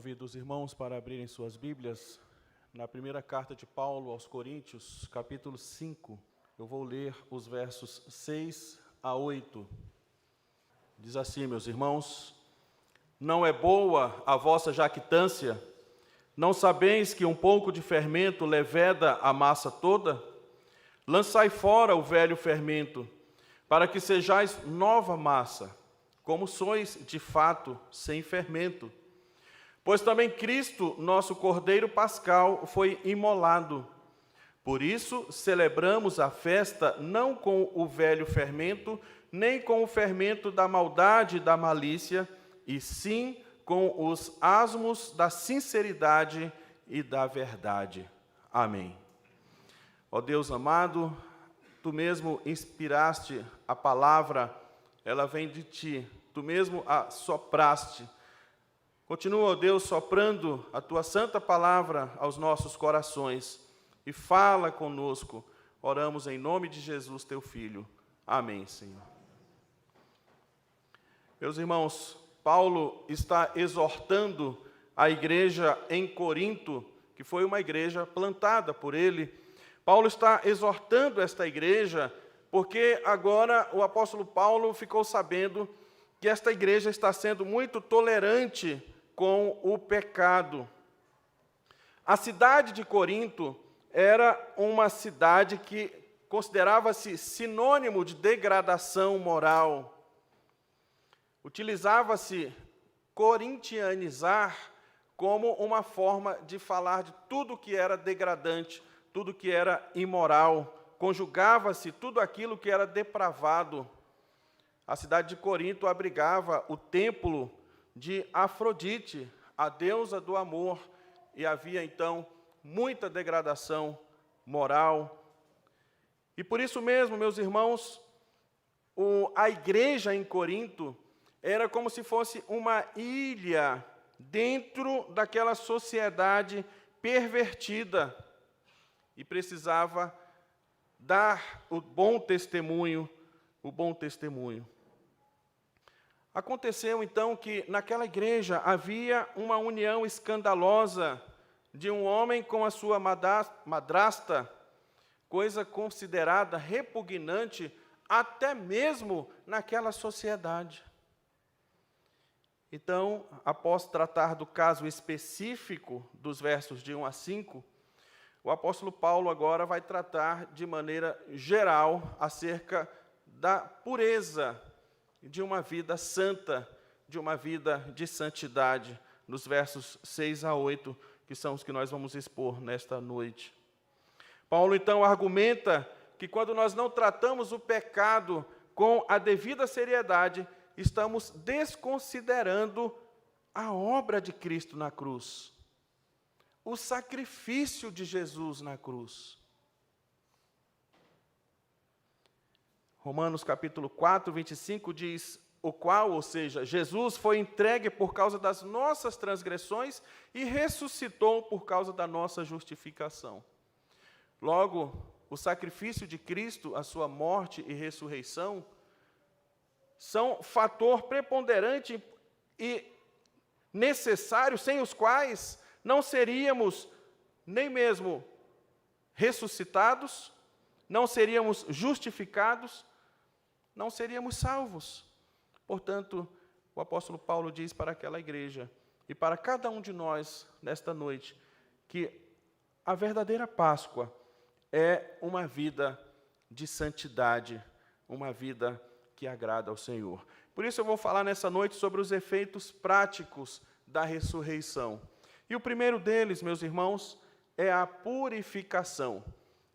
Convido os irmãos para abrirem suas Bíblias na primeira carta de Paulo aos Coríntios, capítulo 5. Eu vou ler os versos 6 a 8. Diz assim, meus irmãos: Não é boa a vossa jactância? Não sabeis que um pouco de fermento leveda a massa toda? Lançai fora o velho fermento, para que sejais nova massa, como sois de fato sem fermento. Pois também Cristo, nosso Cordeiro Pascal, foi imolado. Por isso, celebramos a festa não com o velho fermento, nem com o fermento da maldade e da malícia, e sim com os asmos da sinceridade e da verdade. Amém. Ó Deus amado, Tu mesmo inspiraste a palavra, ela vem de Ti, Tu mesmo a sopraste. Continua, ó Deus, soprando a Tua santa palavra aos nossos corações e fala conosco. Oramos em nome de Jesus, Teu Filho. Amém, Senhor. Meus irmãos, Paulo está exortando a igreja em Corinto, que foi uma igreja plantada por ele. Paulo está exortando esta igreja porque agora o apóstolo Paulo ficou sabendo que esta igreja está sendo muito tolerante com o pecado. A cidade de Corinto era uma cidade que considerava-se sinônimo de degradação moral. Utilizava-se corintianizar como uma forma de falar de tudo que era degradante, tudo que era imoral. Conjugava-se tudo aquilo que era depravado. A cidade de Corinto abrigava o templo de Afrodite, a deusa do amor, e havia então muita degradação moral. E por isso mesmo, meus irmãos, a igreja em Corinto era como se fosse uma ilha dentro daquela sociedade pervertida e precisava dar o bom testemunho, Aconteceu, então, que naquela igreja havia uma união escandalosa de um homem com a sua madrasta, coisa considerada repugnante até mesmo naquela sociedade. Então, após tratar do caso específico dos versos de 1 a 5, o apóstolo Paulo agora vai tratar de maneira geral acerca da pureza de uma vida santa, de uma vida de santidade, nos versos 6 a 8, que são os que nós vamos expor nesta noite. Paulo, então, argumenta que quando nós não tratamos o pecado com a devida seriedade, estamos desconsiderando a obra de Cristo na cruz, o sacrifício de Jesus na cruz. Romanos capítulo 4, 25 diz: o qual, ou seja, Jesus foi entregue por causa das nossas transgressões e ressuscitou por causa da nossa justificação. Logo, o sacrifício de Cristo, a sua morte e ressurreição, são fator preponderante e necessário, sem os quais não seríamos nem mesmo ressuscitados, não seríamos justificados, não seríamos salvos. Portanto, o apóstolo Paulo diz para aquela igreja e para cada um de nós nesta noite que a verdadeira Páscoa é uma vida de santidade, uma vida que agrada ao Senhor. Por isso eu vou falar nessa noite sobre os efeitos práticos da ressurreição. E o primeiro deles, meus irmãos, é a purificação.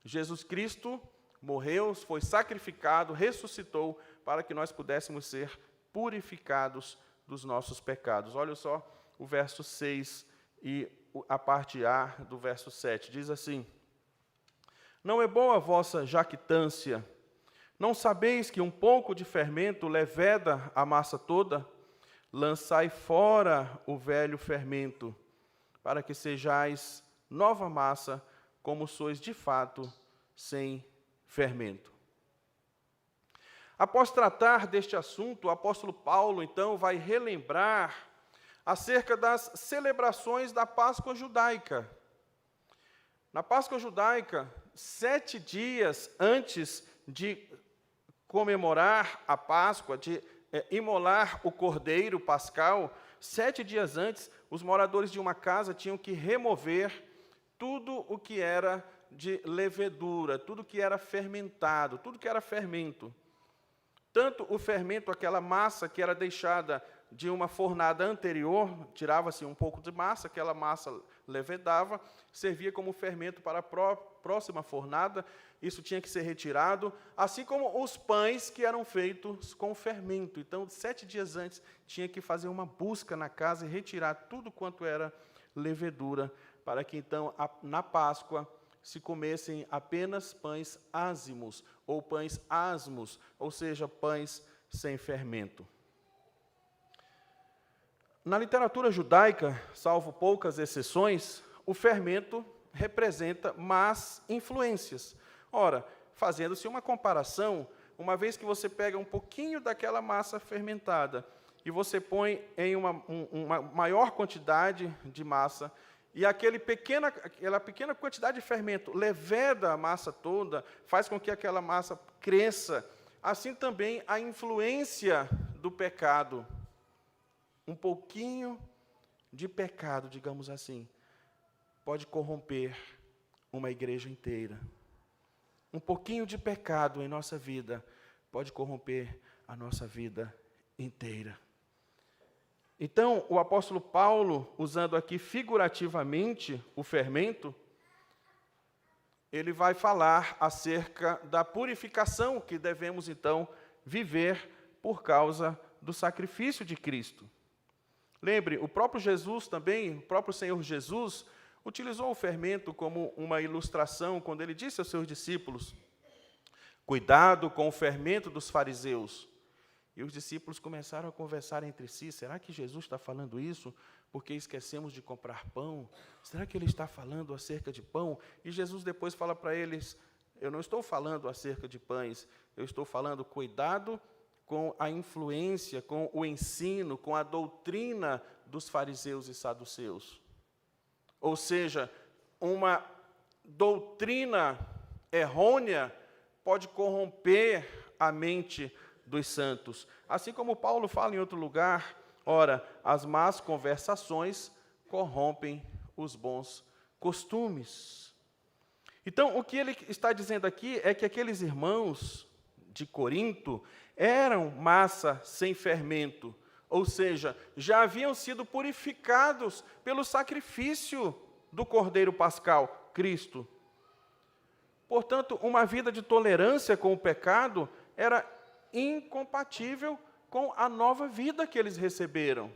Jesus Cristo morreu, foi sacrificado, ressuscitou para que nós pudéssemos ser purificados dos nossos pecados. Olha só o verso 6 e a parte A do verso 7. Diz assim: Não é boa a vossa jactância? Não sabeis que um pouco de fermento leveda a massa toda? Lançai fora o velho fermento, para que sejais nova massa, como sois de fato sem fermento. Após tratar deste assunto, o apóstolo Paulo, então, vai relembrar acerca das celebrações da Páscoa judaica. Na Páscoa judaica, 7 dias antes de comemorar a Páscoa, de imolar o cordeiro pascal, 7 dias antes, os moradores de uma casa tinham que remover tudo o que era de levedura, tudo que era fermentado, tudo que era fermento. Tanto o fermento, aquela massa que era deixada de uma fornada anterior, tirava-se um pouco de massa, aquela massa levedava, servia como fermento para a próxima fornada, isso tinha que ser retirado, assim como os pães que eram feitos com fermento. Então, 7 dias antes, tinha que fazer uma busca na casa e retirar tudo quanto era levedura, para que então, na Páscoa, se comessem apenas pães ázimos, ou pães asmos, ou seja, pães sem fermento. Na literatura judaica, salvo poucas exceções, o fermento representa más influências. Ora, fazendo-se uma comparação, uma vez que você pega um pouquinho daquela massa fermentada e você põe em uma maior quantidade de massa, e aquela pequena quantidade de fermento leveda a massa toda, faz com que aquela massa cresça, assim também a influência do pecado. Um pouquinho de pecado, digamos assim, pode corromper uma igreja inteira. Um pouquinho de pecado em nossa vida pode corromper a nossa vida inteira. Então, o apóstolo Paulo, usando aqui figurativamente o fermento, ele vai falar acerca da purificação que devemos, então, viver por causa do sacrifício de Cristo. Lembre, o próprio Jesus também, o próprio Senhor Jesus, utilizou o fermento como uma ilustração quando ele disse aos seus discípulos: cuidado com o fermento dos fariseus. E os discípulos começaram a conversar entre si: será que Jesus está falando isso porque esquecemos de comprar pão? Será que ele está falando acerca de pão? E Jesus depois fala para eles: eu não estou falando acerca de pães, eu estou falando cuidado com a influência, com o ensino, com a doutrina dos fariseus e saduceus. Ou seja, uma doutrina errônea pode corromper a mente dos santos. Assim como Paulo fala em outro lugar, ora, as más conversações corrompem os bons costumes. Então, o que ele está dizendo aqui é que aqueles irmãos de Corinto eram massa sem fermento, ou seja, já haviam sido purificados pelo sacrifício do Cordeiro Pascal, Cristo. Portanto, uma vida de tolerância com o pecado era incompatível com a nova vida que eles receberam.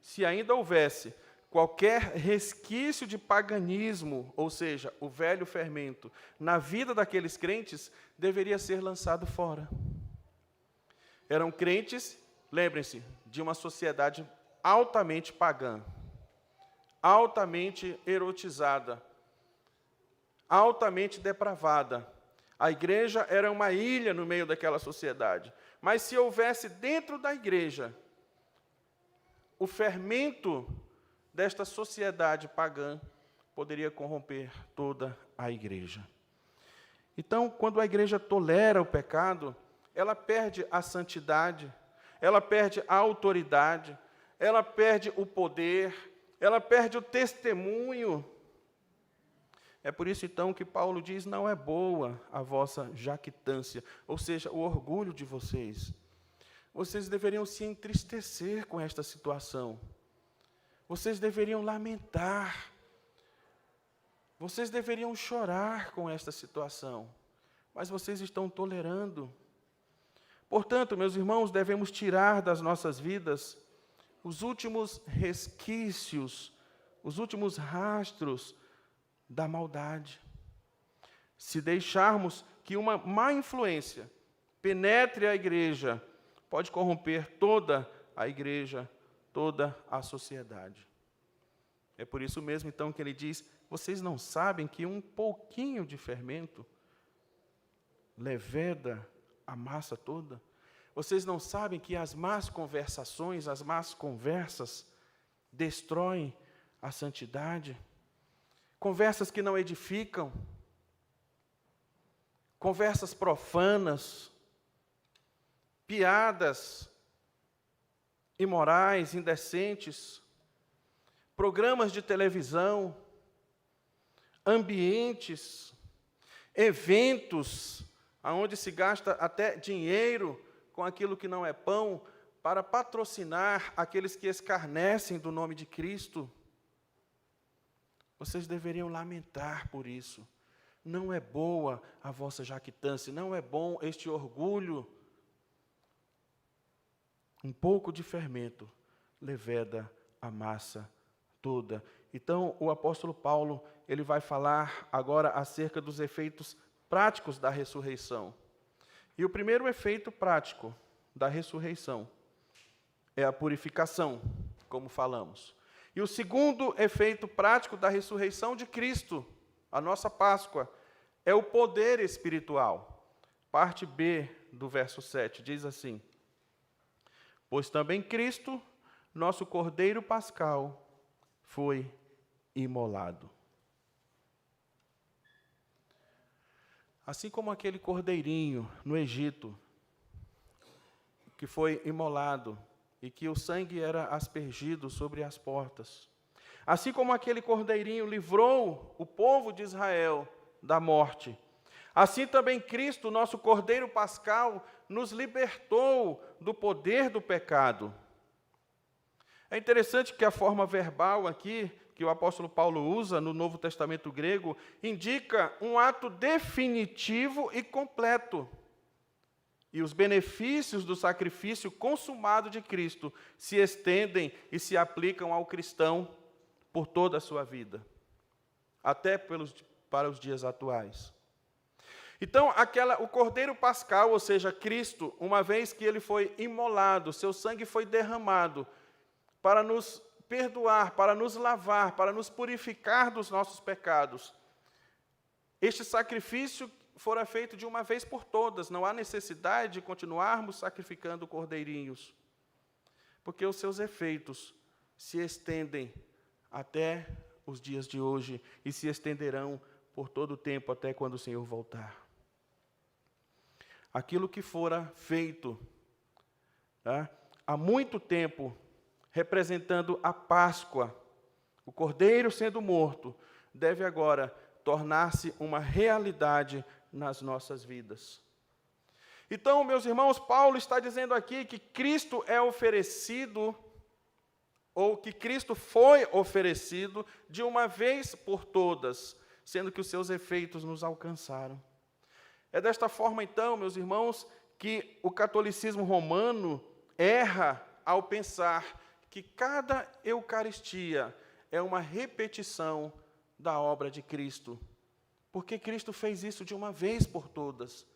Se ainda houvesse qualquer resquício de paganismo, ou seja, o velho fermento, na vida daqueles crentes, deveria ser lançado fora. Eram crentes, lembrem-se, de uma sociedade altamente pagã, altamente erotizada, altamente depravada. A igreja era uma ilha no meio daquela sociedade. Mas se houvesse dentro da igreja o fermento desta sociedade pagã, poderia corromper toda a igreja. Então, quando a igreja tolera o pecado, ela perde a santidade, ela perde a autoridade, ela perde o poder, ela perde o testemunho. É por isso, então, que Paulo diz: não é boa a vossa jactância, ou seja, o orgulho de vocês. Vocês deveriam se entristecer com esta situação. Vocês deveriam lamentar. Vocês deveriam chorar com esta situação. Mas vocês estão tolerando. Portanto, meus irmãos, devemos tirar das nossas vidas os últimos resquícios, os últimos rastros da maldade. Se deixarmos que uma má influência penetre a igreja, pode corromper toda a igreja, toda a sociedade. É por isso mesmo, então, que ele diz: vocês não sabem que um pouquinho de fermento leveda a massa toda? Vocês não sabem que as más conversações, as más conversas, destroem a santidade? Conversas que não edificam, conversas profanas, piadas imorais, indecentes, programas de televisão, ambientes, eventos, onde se gasta até dinheiro com aquilo que não é pão, para patrocinar aqueles que escarnecem do nome de Cristo. Vocês deveriam lamentar por isso. Não é boa a vossa jactância, não é bom este orgulho. Um pouco de fermento leveda a massa toda. Então, o apóstolo Paulo, ele vai falar agora acerca dos efeitos práticos da ressurreição. E o primeiro efeito prático da ressurreição é a purificação, como falamos. E o segundo efeito prático da ressurreição de Cristo, a nossa Páscoa, é o poder espiritual. Parte B do verso 7 diz assim: pois também Cristo, nosso Cordeiro Pascal, foi imolado. Assim como aquele cordeirinho no Egito, que foi imolado, e que o sangue era aspergido sobre as portas. Assim como aquele cordeirinho livrou o povo de Israel da morte, assim também Cristo, nosso Cordeiro Pascal, nos libertou do poder do pecado. É interessante que a forma verbal aqui, que o apóstolo Paulo usa no Novo Testamento grego, indica um ato definitivo e completo. E os benefícios do sacrifício consumado de Cristo se estendem e se aplicam ao cristão por toda a sua vida, até para os dias atuais. Então, o Cordeiro Pascal, ou seja, Cristo, uma vez que ele foi imolado, seu sangue foi derramado para nos perdoar, para nos lavar, para nos purificar dos nossos pecados. Este sacrifício fora feito de uma vez por todas, não há necessidade de continuarmos sacrificando cordeirinhos, porque os seus efeitos se estendem até os dias de hoje e se estenderão por todo o tempo até quando o Senhor voltar. Aquilo que fora feito há muito tempo, representando a Páscoa, o Cordeiro sendo morto, deve agora tornar-se uma realidade nas nossas vidas. Então, meus irmãos, Paulo está dizendo aqui que Cristo é oferecido, ou que Cristo foi oferecido de uma vez por todas, sendo que os seus efeitos nos alcançaram. É desta forma, então, meus irmãos, que o catolicismo romano erra ao pensar que cada Eucaristia é uma repetição da obra de Cristo. Porque Cristo fez isso de uma vez por todas.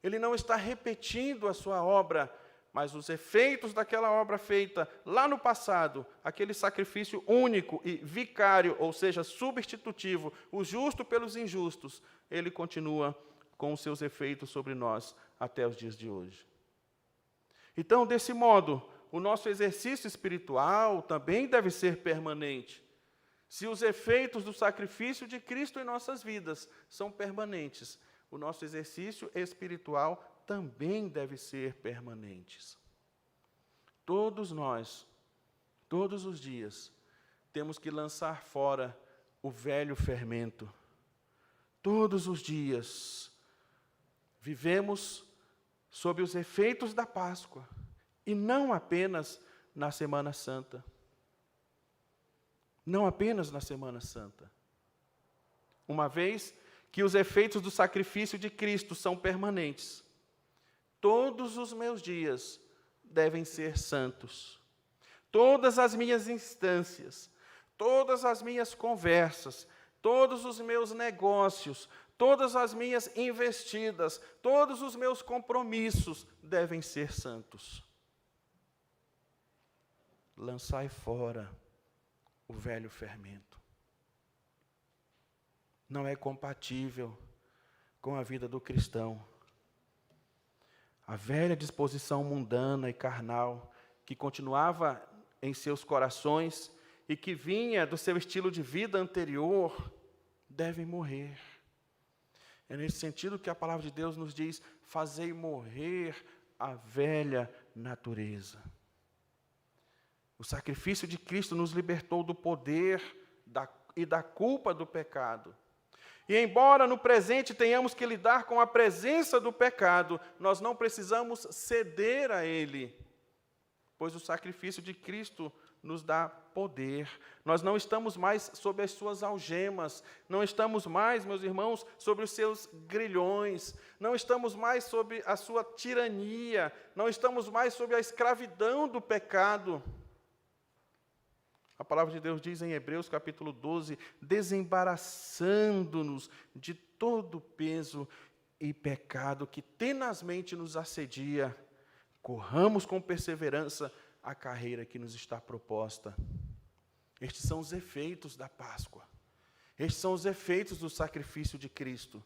Ele não está repetindo a sua obra, mas os efeitos daquela obra feita lá no passado, aquele sacrifício único e vicário, ou seja, substitutivo, o justo pelos injustos, ele continua com os seus efeitos sobre nós até os dias de hoje. Então, desse modo, o nosso exercício espiritual também deve ser permanente. Se os efeitos do sacrifício de Cristo em nossas vidas são permanentes, o nosso exercício espiritual também deve ser permanente. Todos nós, todos os dias, temos que lançar fora o velho fermento. Todos os dias, vivemos sob os efeitos da Páscoa, e não apenas na Semana Santa. Não apenas na Semana Santa. Uma vez que os efeitos do sacrifício de Cristo são permanentes, todos os meus dias devem ser santos. Todas as minhas instâncias, todas as minhas conversas, todos os meus negócios, todas as minhas investidas, todos os meus compromissos devem ser santos. Lançai fora o velho fermento. Não é compatível com a vida do cristão. A velha disposição mundana e carnal que continuava em seus corações e que vinha do seu estilo de vida anterior, devem morrer. É nesse sentido que a palavra de Deus nos diz: fazei morrer a velha natureza. O sacrifício de Cristo nos libertou do poder e da culpa do pecado. E embora no presente tenhamos que lidar com a presença do pecado, nós não precisamos ceder a ele, pois o sacrifício de Cristo nos dá poder. Nós não estamos mais sob as suas algemas, não estamos mais, meus irmãos, sobre os seus grilhões, não estamos mais sob a sua tirania, não estamos mais sob a escravidão do pecado. A palavra de Deus diz em Hebreus capítulo 12, desembaraçando-nos de todo peso e pecado que tenazmente nos assedia, corramos com perseverança a carreira que nos está proposta. Estes são os efeitos da Páscoa. Estes são os efeitos do sacrifício de Cristo.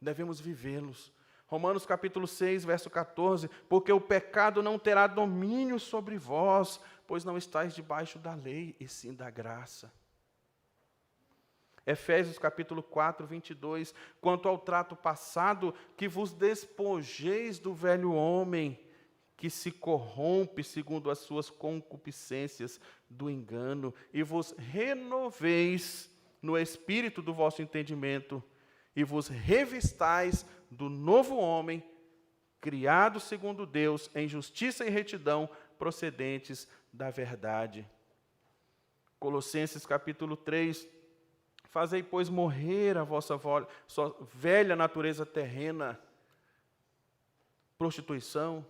Devemos vivê-los. Romanos capítulo 6, verso 14, porque o pecado não terá domínio sobre vós, pois não estáis debaixo da lei, e sim da graça. Efésios capítulo 4, 22, quanto ao trato passado, que vos despojeis do velho homem, que se corrompe segundo as suas concupiscências do engano, e vos renoveis no espírito do vosso entendimento, e vos revistais do novo homem, criado segundo Deus, em justiça e retidão, procedentes da verdade. Colossenses capítulo 3, fazei, pois, morrer a vossa velha natureza terrena, prostituição,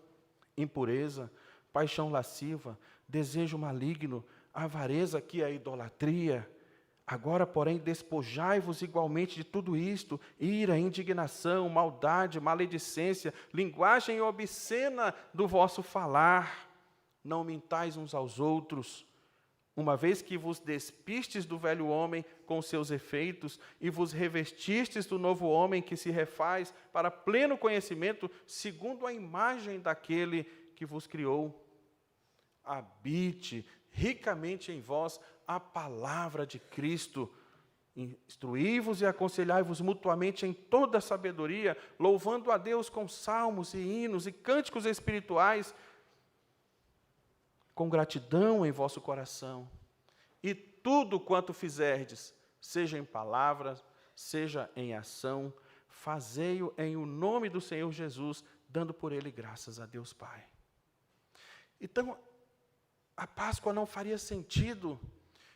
impureza, paixão lasciva, desejo maligno, avareza, que é a idolatria. Agora, porém, despojai-vos igualmente de tudo isto: ira, indignação, maldade, maledicência, linguagem obscena do vosso falar. Não mintais uns aos outros, uma vez que vos despistes do velho homem com seus efeitos e vos revestistes do novo homem que se refaz para pleno conhecimento, segundo a imagem daquele que vos criou. Habite ricamente em vós a palavra de Cristo. Instruí-vos e aconselhai-vos mutuamente em toda a sabedoria, louvando a Deus com salmos e hinos e cânticos espirituais, com gratidão em vosso coração. E tudo quanto fizerdes, seja em palavras, seja em ação, fazei-o em o nome do Senhor Jesus, dando por ele graças a Deus Pai. Então, a Páscoa não faria sentido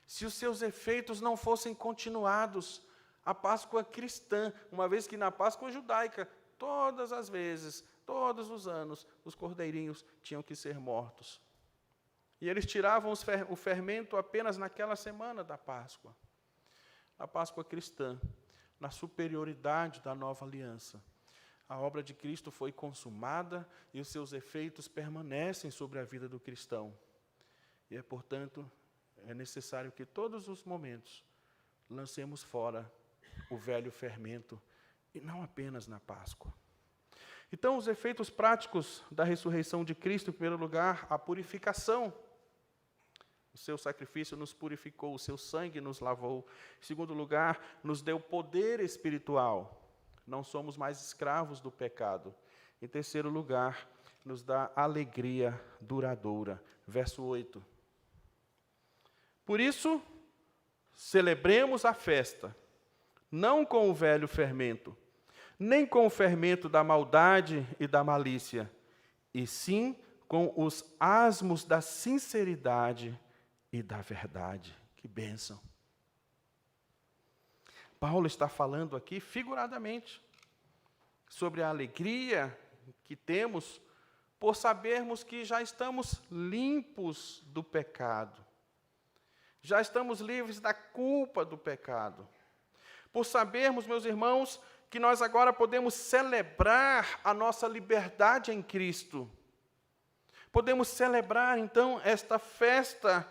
se os seus efeitos não fossem continuados. A Páscoa cristã, uma vez que na Páscoa judaica, todas as vezes, todos os anos, os cordeirinhos tinham que ser mortos. E eles tiravam o fermento apenas naquela semana da Páscoa. A Páscoa cristã, na superioridade da nova aliança, a obra de Cristo foi consumada e os seus efeitos permanecem sobre a vida do cristão. E portanto, é necessário que todos os momentos lancemos fora o velho fermento, e não apenas na Páscoa. Então, os efeitos práticos da ressurreição de Cristo, em primeiro lugar, a purificação. O seu sacrifício nos purificou, o seu sangue nos lavou. Em segundo lugar, nos deu poder espiritual. Não somos mais escravos do pecado. Em terceiro lugar, nos dá alegria duradoura. Verso 8. Por isso, celebremos a festa, não com o velho fermento, nem com o fermento da maldade e da malícia, e sim com os asmos da sinceridade e da verdade. Que bênção! Paulo está falando aqui figuradamente sobre a alegria que temos por sabermos que já estamos limpos do pecado, já estamos livres da culpa do pecado, por sabermos, meus irmãos, que nós agora podemos celebrar a nossa liberdade em Cristo. Podemos celebrar, então, esta festa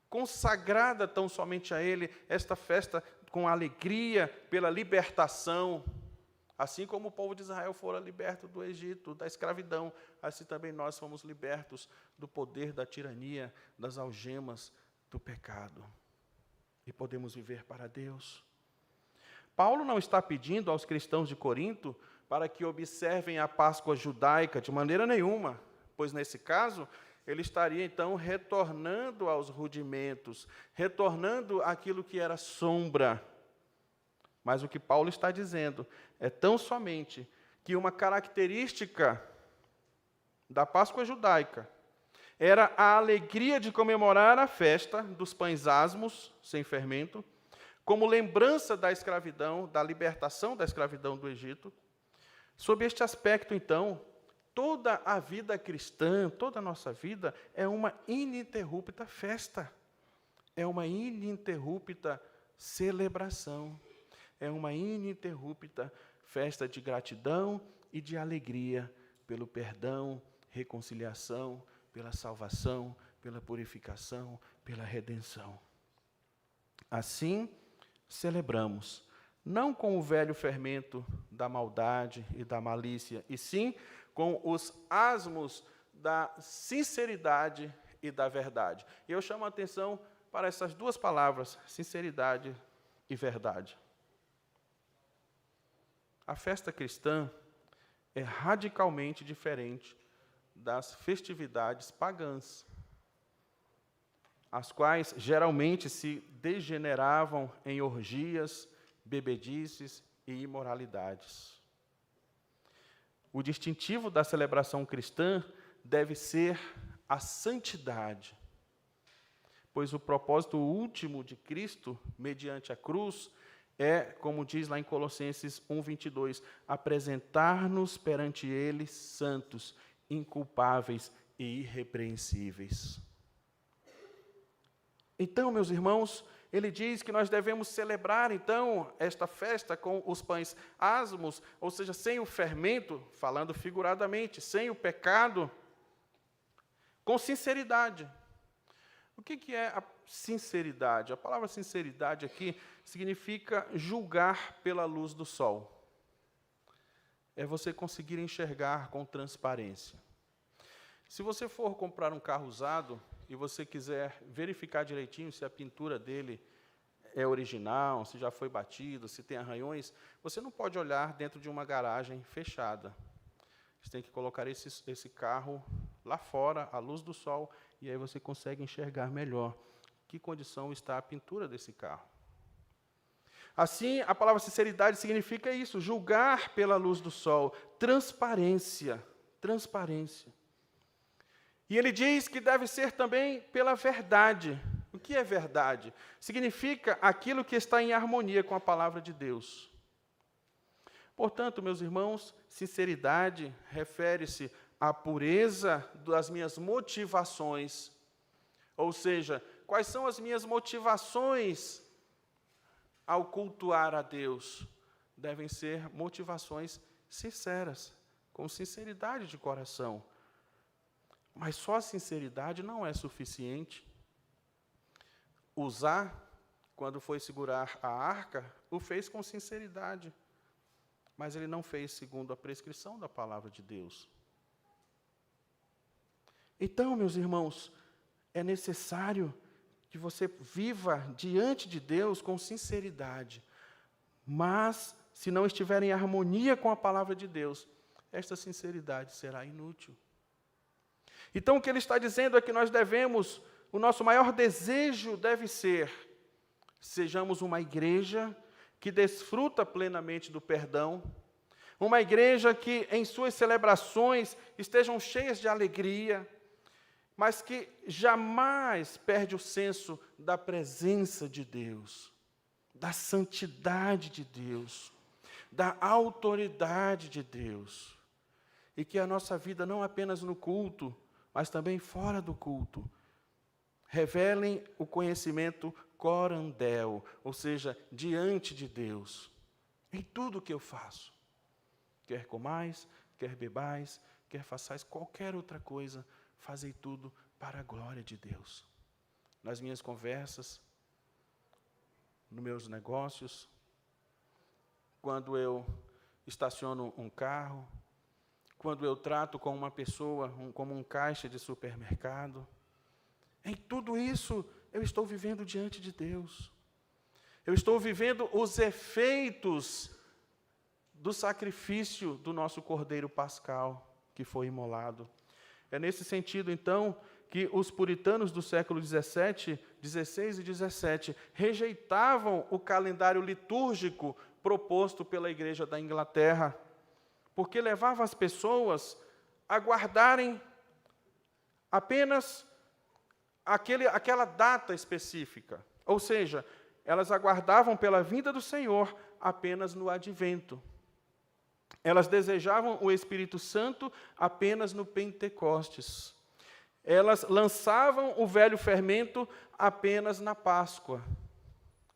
consagrada tão somente a Ele, esta festa com alegria pela libertação. Assim como o povo de Israel fora liberto do Egito, da escravidão, assim também nós fomos libertos do poder da tirania, das algemas do pecado. E podemos viver para Deus. Paulo não está pedindo aos cristãos de Corinto para que observem a Páscoa judaica de maneira nenhuma, pois nesse caso ele estaria então retornando aos rudimentos, retornando àquilo que era sombra. Mas o que Paulo está dizendo é tão somente que uma característica da Páscoa judaica era a alegria de comemorar a festa dos pães asmos, sem fermento, como lembrança da escravidão, da libertação da escravidão do Egito. Sob este aspecto, então, toda a vida cristã, toda a nossa vida, é uma ininterrupta festa, é uma ininterrupta celebração, é uma ininterrupta festa de gratidão e de alegria pelo perdão, reconciliação, pela salvação, pela purificação, pela redenção. Assim, celebramos, não com o velho fermento da maldade e da malícia, e sim com os asmos da sinceridade e da verdade. E eu chamo a atenção para essas duas palavras, sinceridade e verdade. A festa cristã é radicalmente diferente das festividades pagãs, as quais geralmente se degeneravam em orgias, bebedices e imoralidades. O distintivo da celebração cristã deve ser a santidade, pois o propósito último de Cristo, mediante a cruz, é, como diz lá em Colossenses 1:22, apresentar-nos perante Ele santos, inculpáveis e irrepreensíveis. Então, meus irmãos, ele diz que nós devemos celebrar, então, esta festa com os pães asmos, ou seja, sem o fermento, falando figuradamente, sem o pecado, com sinceridade. O que é a sinceridade? A palavra sinceridade aqui significa julgar pela luz do sol. É você conseguir enxergar com transparência. Se você for comprar um carro usado e você quiser verificar direitinho se a pintura dele é original, se já foi batido, se tem arranhões, você não pode olhar dentro de uma garagem fechada. Você tem que colocar esse carro lá fora, à luz do sol, e aí você consegue enxergar melhor que condição está a pintura desse carro. Assim, a palavra sinceridade significa isso, julgar pela luz do sol, transparência, transparência. E ele diz que deve ser também pela verdade. O que é verdade? Significa aquilo que está em harmonia com a palavra de Deus. Portanto, meus irmãos, sinceridade refere-se à pureza das minhas motivações. Ou seja, quais são as minhas motivações ao cultuar a Deus? Devem ser motivações sinceras, com sinceridade de coração. Mas só a sinceridade não é suficiente. Uzá, quando foi segurar a arca, o fez com sinceridade, mas ele não fez segundo a prescrição da palavra de Deus. Então, meus irmãos, é necessário que você viva diante de Deus com sinceridade, mas, se não estiver em harmonia com a palavra de Deus, esta sinceridade será inútil. Então, o que ele está dizendo é que nós devemos, o nosso maior desejo deve ser, sejamos uma igreja que desfruta plenamente do perdão, uma igreja que em suas celebrações estejam cheias de alegria, mas que jamais perde o senso da presença de Deus, da santidade de Deus, da autoridade de Deus. E que a nossa vida, não apenas no culto, mas também fora do culto, revelem o conhecimento corandel, ou seja, diante de Deus, em tudo que eu faço. Quer comais, quer bebais, quer façais qualquer outra coisa, fazei tudo para a glória de Deus. Nas minhas conversas, nos meus negócios, quando eu estaciono um carro, quando eu trato com uma pessoa como um caixa de supermercado. Em tudo isso, eu estou vivendo diante de Deus. Eu estou vivendo os efeitos do sacrifício do nosso Cordeiro Pascal, que foi imolado. É nesse sentido, então, que os puritanos do século XVI e XVII rejeitavam o calendário litúrgico proposto pela Igreja da Inglaterra, porque levava as pessoas a guardarem apenas aquela data específica. Ou seja, elas aguardavam pela vinda do Senhor apenas no advento. Elas desejavam o Espírito Santo apenas no Pentecostes. Elas lançavam o velho fermento apenas na Páscoa.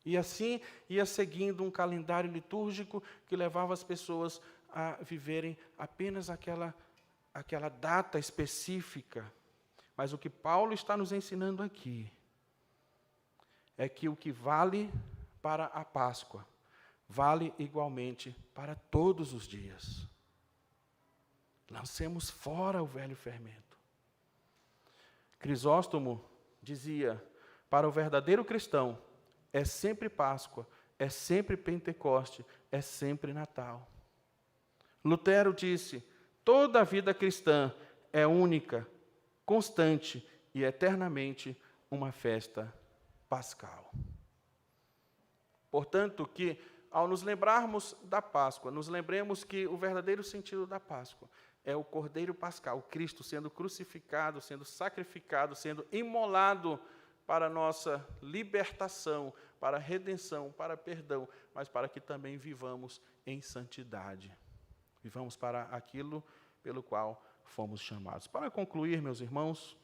E assim ia seguindo um calendário litúrgico que levava as pessoas a viverem apenas aquela data específica. Mas o que Paulo está nos ensinando aqui é que o que vale para a Páscoa vale igualmente para todos os dias. Lancemos fora o velho fermento. Crisóstomo dizia: para o verdadeiro cristão, é sempre Páscoa, é sempre Pentecoste, é sempre Natal. Lutero disse: toda a vida cristã é única, constante e eternamente uma festa pascal. Portanto, que ao nos lembrarmos da Páscoa, nos lembremos que o verdadeiro sentido da Páscoa é o Cordeiro Pascal, Cristo sendo crucificado, sendo sacrificado, sendo imolado para a nossa libertação, para a redenção, para perdão, mas para que também vivamos em santidade. Vivamos para aquilo pelo qual fomos chamados. Para concluir, meus irmãos,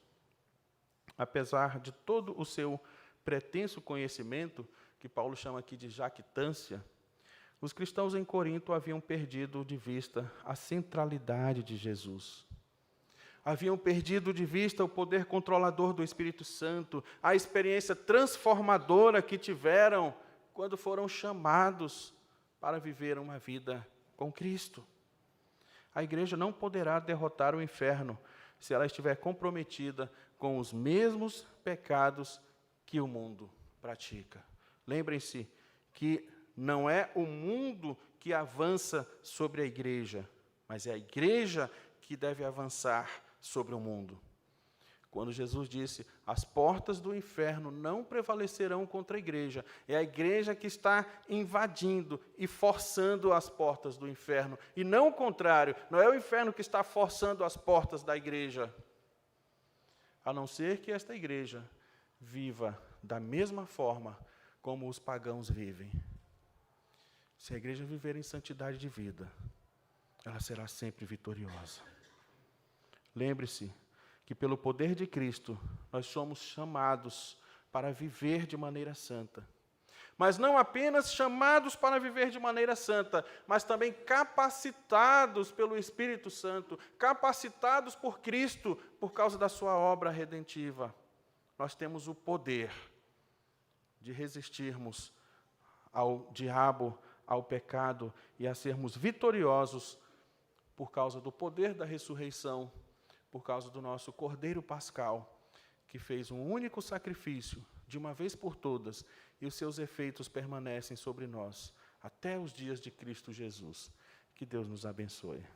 apesar de todo o seu pretenso conhecimento, que Paulo chama aqui de jactância, os cristãos em Corinto haviam perdido de vista a centralidade de Jesus. Haviam perdido de vista o poder controlador do Espírito Santo, a experiência transformadora que tiveram quando foram chamados para viver uma vida com Cristo. A igreja não poderá derrotar o inferno se ela estiver comprometida com os mesmos pecados que o mundo pratica. Lembrem-se que não é o mundo que avança sobre a igreja, mas é a igreja que deve avançar sobre o mundo. Quando Jesus disse: as portas do inferno não prevalecerão contra a igreja, é a igreja que está invadindo e forçando as portas do inferno, e não o contrário, não é o inferno que está forçando as portas da igreja, a não ser que esta igreja viva da mesma forma como os pagãos vivem. Se a igreja viver em santidade de vida, ela será sempre vitoriosa. Lembre-se que pelo poder de Cristo, nós somos chamados para viver de maneira santa. Mas não apenas chamados para viver de maneira santa, mas também capacitados pelo Espírito Santo, capacitados por Cristo, por causa da sua obra redentiva. Nós temos o poder de resistirmos ao diabo, ao pecado e a sermos vitoriosos por causa do poder da ressurreição, por causa do nosso Cordeiro Pascal, que fez um único sacrifício, de uma vez por todas, e os seus efeitos permanecem sobre nós, até os dias de Cristo Jesus. Que Deus nos abençoe.